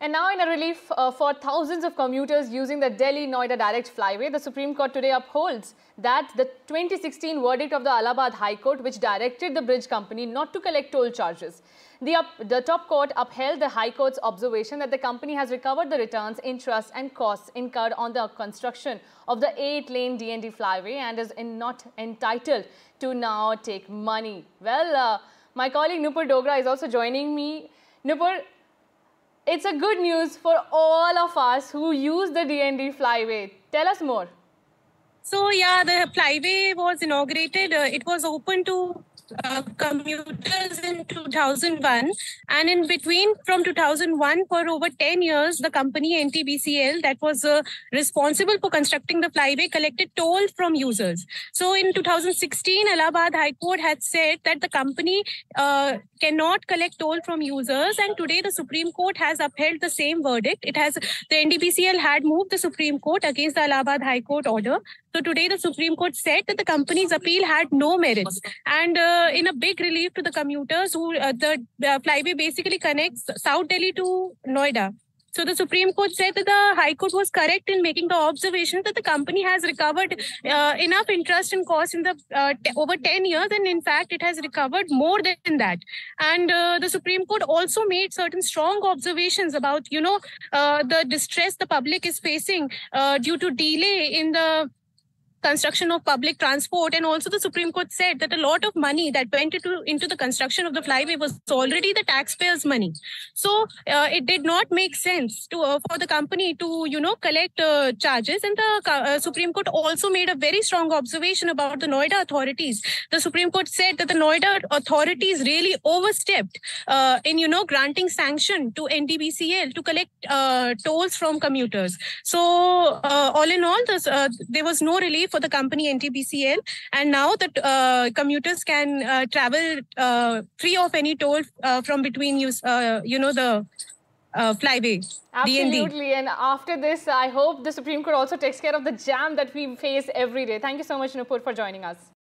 And now in a relief for thousands of commuters using the Delhi-Noida direct flyway, the Supreme Court today upholds that the 2016 verdict of the Allahabad High Court, which directed the bridge company not to collect toll charges. The top court upheld the High Court's observation that the company has recovered the returns, interest and costs incurred on the construction of the 8-lane DND flyway and is not entitled to now take money. Well, my colleague Nupur Dogra is also joining me. Nupur, it's a good news for all of us who use the DND flyway. Tell us more. So yeah, the flyway was inaugurated. It was open to commuters in 2001, and in between from 2001 for over 10 years, the company NTBCL that was responsible for constructing the flyway collected toll from users. So in 2016, Allahabad High Court had said that the company cannot collect toll from users, and today the Supreme Court has upheld the same verdict. The NTBCL had moved the Supreme Court against the Allahabad High Court order. So today the Supreme Court said that the company's appeal had no merits, and in a big relief to the commuters who the flyway basically connects South Delhi to Noida. So the Supreme Court said that the High Court was correct in making the observation that the company has recovered enough interest and cost in the over 10 years, and in fact it has recovered more than that. And the Supreme Court also made certain strong observations about the distress the public is facing due to delay in the construction of public transport. And also the Supreme Court said that a lot of money that went into the construction of the flyway was already the taxpayers' money. So it did not make sense to for the company to collect charges. And the Supreme Court also made a very strong observation about the Noida authorities. The Supreme Court said that the Noida authorities really overstepped in granting sanction to NTBCL to collect tolls from commuters. So all in all, there was no relief for the company NTBCL, and now that commuters can travel free of any toll from between the flyway. Absolutely. DND. And after this, I hope the Supreme Court also takes care of the jam that we face every day. Thank you so much, Nupur, for joining us.